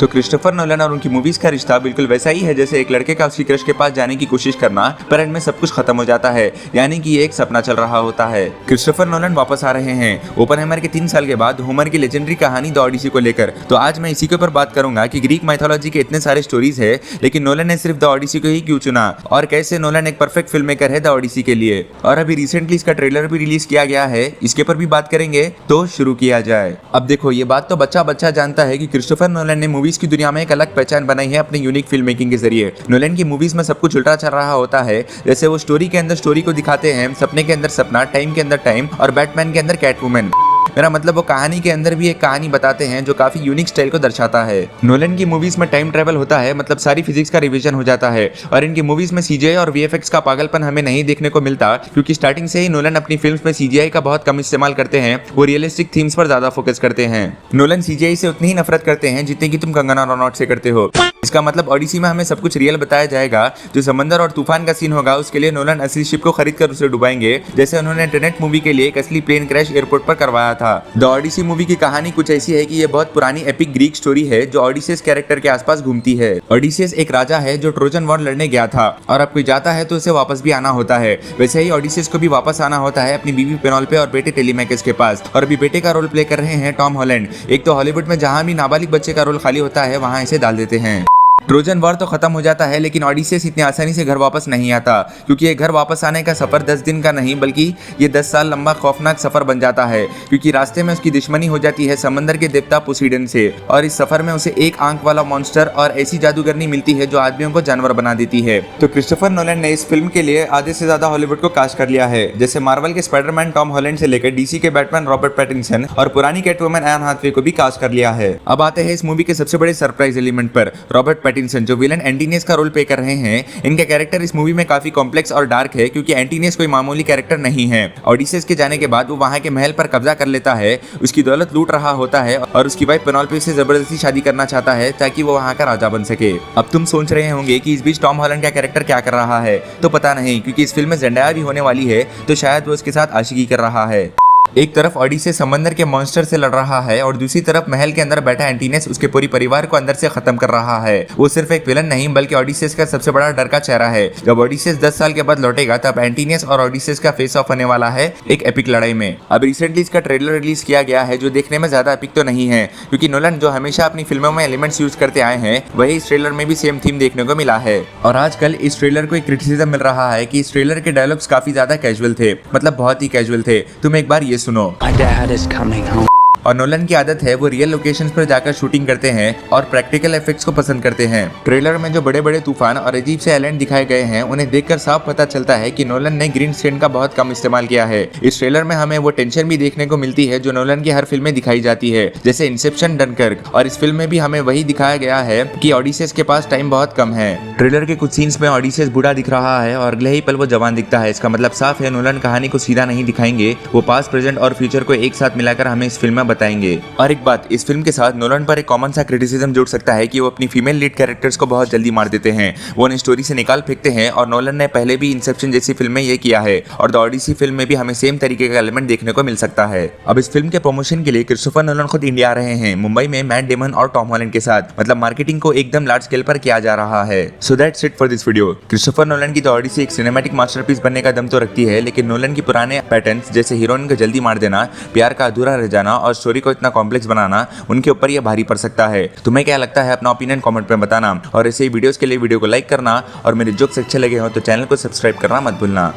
तो Christopher Nolan और उनकी मूवीज का रिश्ता बिल्कुल वैसा ही है जैसे एक लड़के का उसकी क्रश के पास जाने की कोशिश करना, पर एंड में सब कुछ खत्म हो जाता है, यानी कि ये एक सपना चल रहा होता है। क्रिस्टोफर नोलन वापस आ रहे हैं ओपेनहाइमर के 3 साल के बाद होमर की लेजेंडरी कहानी द ओडिसी को लेकर। तो आज मैं इसी के ऊपर बात करूंगा कि ग्रीक माइथोलॉजी के इतने सारे स्टोरीज है, लेकिन नोलन ने सिर्फ द ओडिसी को ही क्यों चुना, और कैसे नोलन एक परफेक्ट फिल्म मेकर है द ओडिसी के लिए। और अभी रिसेंटली इसका ट्रेलर भी रिलीज किया गया है, इसके ऊपर भी बात करेंगे। तो शुरू किया जाए। अब देखो, ये बात तो बच्चा बच्चा जानता है कि क्रिस्टोफर नोलन ने मूवीज की दुनिया में एक अलग पहचान बनाई है अपने यूनिक फिल्म मेकिंग के जरिए। नोलन की मूवीज में सब कुछ उल्टा चल रहा होता है, जैसे वो स्टोरी के अंदर स्टोरी को दिखाते हैं, सपने के अंदर सपना, टाइम के अंदर टाइम, और बैटमैन के अंदर कैटवुमन। मेरा मतलब वो कहानी के अंदर भी एक कहानी बताते हैं जो काफी यूनिक स्टाइल को दर्शाता है। नोलन की मूवीज में टाइम ट्रेवल होता है, मतलब सारी फिजिक्स का रिवीजन हो जाता है, और इनकी मूवीज में सीजीआई और वीएफएक्स का पागलपन हमें नहीं देखने को मिलता, क्योंकि स्टार्टिंग से ही नोलन अपनी फिल्म्स में सीजीआई का बहुत कम इस्तेमाल करते हैं। वो रियलिस्टिक थीम्स पर ज्यादा फोकस करते हैं। नोलन सीजीआई से उतनी ही नफरत करते हैं जितनी की तुम कंगना रनौत से करते हो। इसका मतलब ओडिसी में हमें सब कुछ रियल बताया जाएगा। जो समंदर और तूफान का सीन होगा उसके लिए नोलन असली शिप को खरीद कर उसे डुबाएंगे, जैसे उन्होंने टेनेट मूवी के लिए एक असली प्लेन क्रैश एयरपोर्ट पर करवाया था। द ओडिसी मूवी की कहानी कुछ ऐसी है कि ये बहुत पुरानी एपिक ग्रीक स्टोरी है जो ओडिसियस कैरेक्टर के आसपास घूमती है। ओडिसियस एक राजा है जो ट्रोजन वॉर लड़ने गया था, और अब कोई जाता है तो उसे वापस भी आना होता है। वैसे ही ओडिसियस को भी वापस आना होता है अपनी बीवी पेनोल्पे और बेटे टेलीमैकस के पास। और अभी बेटे का रोल प्ले कर रहे हैं टॉम हॉलैंड। एक तो हॉलीवुड में जहां भी नाबालिग बच्चे का रोल खाली होता है वहां इसे डाल देते हैं। ट्रोजन वॉर तो खत्म हो जाता है, लेकिन ओडिसियस इतनी आसानी से घर वापस नहीं आता, क्योंकि ये घर वापस आने का सफर 10 दिन का नहीं बल्कि ये 10 साल लंबा खौफनाक सफर बन जाता है, क्योंकि रास्ते में उसकी दुश्मनी हो जाती है समंदर के देवता पोसीडन से। और इस सफर में उसे एक आंख वाला मॉन्स्टर और ऐसी जादूगरनी मिलती है जो आदमियों को जानवर बना देती है। तो क्रिस्टोफर नोलन ने इस फिल्म के लिए आधे से ज्यादा हॉलीवुड को कास्ट कर लिया है, जैसे मार्वल के स्पाइडरमैन टॉम हॉलैंड से लेकर डीसी के बैटमैन रॉबर्ट पैटिंसन और पुरानी कैटवुमन एन हाथवे को भी कास्ट कर लिया है। अब आते हैं इस मूवी के सबसे बड़े सरप्राइज एलिमेंट पर, रॉबर्ट पैटिंसन जो विलन एंटीनियस का रोल प्ले कर रहे हैं। इनका कैरेक्टर इस मूवी में काफी कॉम्प्लेक्स और डार्क है, क्योंकि एंटीनियस कोई मामूली कैरेक्टर नहीं है। ओडिसियस के जाने के बाद वो वहां के महल पर कब्जा कर लेता है, उसकी दौलत लूट रहा होता है, और उसकी वाइफ पेनोल्पे से जबरदस्ती शादी करना चाहता है ताकि वो वहां का राजा बन सके। अब तुम सोच रहे होंगे कि इस बीच टॉम हॉलैंड का कैरेक्टर क्या कर रहा है, तो पता नहीं, क्योंकि इस फिल्म में ज़ेंडाया भी होने वाली है, तो शायद वो उसके साथ आशिकी कर रहा है। एक तरफ ओडिसियस समंदर के मॉन्स्टर से लड़ रहा है, और दूसरी तरफ महल के अंदर बैठा एंटीनियस उसके पूरी परिवार को अंदर से खत्म कर रहा है। वो सिर्फ एक विलन नहीं बल्कि ओडिसियस का सबसे बड़ा डर का चेहरा है। जब ओडिसियस 10 साल के बाद लौटेगा तब एंटीनियस और ओडिसियस का फेस ऑफ होने वाला है एक एपिक लड़ाई में। अब रिसेंटली इसका ट्रेलर रिलीज किया गया है, जो देखने में ज्यादा एपिक तो नहीं है, क्योंकि नोलन जो हमेशा अपनी फिल्मों में एलिमेंट्स यूज करते आए हैं वही इस ट्रेलर में भी सेम थीम देखने को मिला है। और आजकल इस ट्रेलर को एक क्रिटिसिज्म मिल रहा है कि इस ट्रेलर के डायलॉग्स काफी ज्यादा कैजुअल थे, मतलब बहुत ही कैजुअल थे। तुम एक बार ये सुनो। is coming home. और नोलन की आदत है वो रियल लोकेशंस पर जाकर शूटिंग करते हैं और प्रैक्टिकल इफेक्ट्स को पसंद करते हैं। ट्रेलर में जो बड़े बड़े तूफान और अजीब से आइलैंड दिखाए गए हैं उन्हें देखकर साफ पता चलता है कि नोलन ने ग्रीन स्क्रीन का बहुत कम इस्तेमाल किया है। इस ट्रेलर में हमें वो टेंशन भी देखने को मिलती है जो नोलन की हर फिल्म में दिखाई जाती है, जैसे इंसेप्शन, डनकर्क। और इस फिल्म में भी हमें वही दिखाया गया है कि ओडिसियस के पास टाइम बहुत कम है। ट्रेलर के कुछ सीन्स में ओडिसियस बूढ़ा दिख रहा है और अगले ही पल वो जवान दिखता है। इसका मतलब साफ है नोलन कहानी को सीधा नहीं दिखाएंगे, वो पास्ट, प्रेजेंट और फ्यूचर को एक साथ मिलाकर हमें इस फिल्म में बताएंगे। और एक बात, इस फिल्म के साथ नोलन पर एक कॉमन सा क्रिटिसिज्म जुड़ सकता है कि वो अपनी फीमेल लीड कैरेक्टर्स को बहुत जल्दी मार देते हैं, वो उन्हें स्टोरी से निकाल फेंकते हैं। और नोलन ने पहले भी इंसेप्शन जैसी फिल्म में ये किया है, और द ओडिसी फिल्म में भी हमें सेम तरीके का एलिमेंट देखने को मिल सकता है। अब इस फिल्म के प्रमोशन के लिए क्रिस्टोफर नोलन खुद इंडिया आ रहे हैं, मुंबई में मैट डेमन और टॉम हॉलैंड के साथ। मतलब मार्केटिंग को एकदम लार्ज स्केल पर किया जा रहा है। So that's it for this video. Christopher Nolan की द ओडिसी एक सिनेमैटिक मास्टरपीस बनने का दम तो रखती है, लेकिन नोलन की पुराने पैटर्न्स जैसे हीरोइन को जल्दी मार देना, प्यार का अधूरा रह जाना और स्टोरी को इतना कॉम्प्लेक्स बनाना उनके ऊपर यह भारी पड़ सकता है। तुम्हें क्या लगता है अपना ओपिनियन कमेंट में बताना, और ऐसे ही वीडियोस के लिए वीडियो को लाइक करना, और मेरे जोक्स अच्छे लगे हो तो चैनल को सब्सक्राइब करना मत भूलना।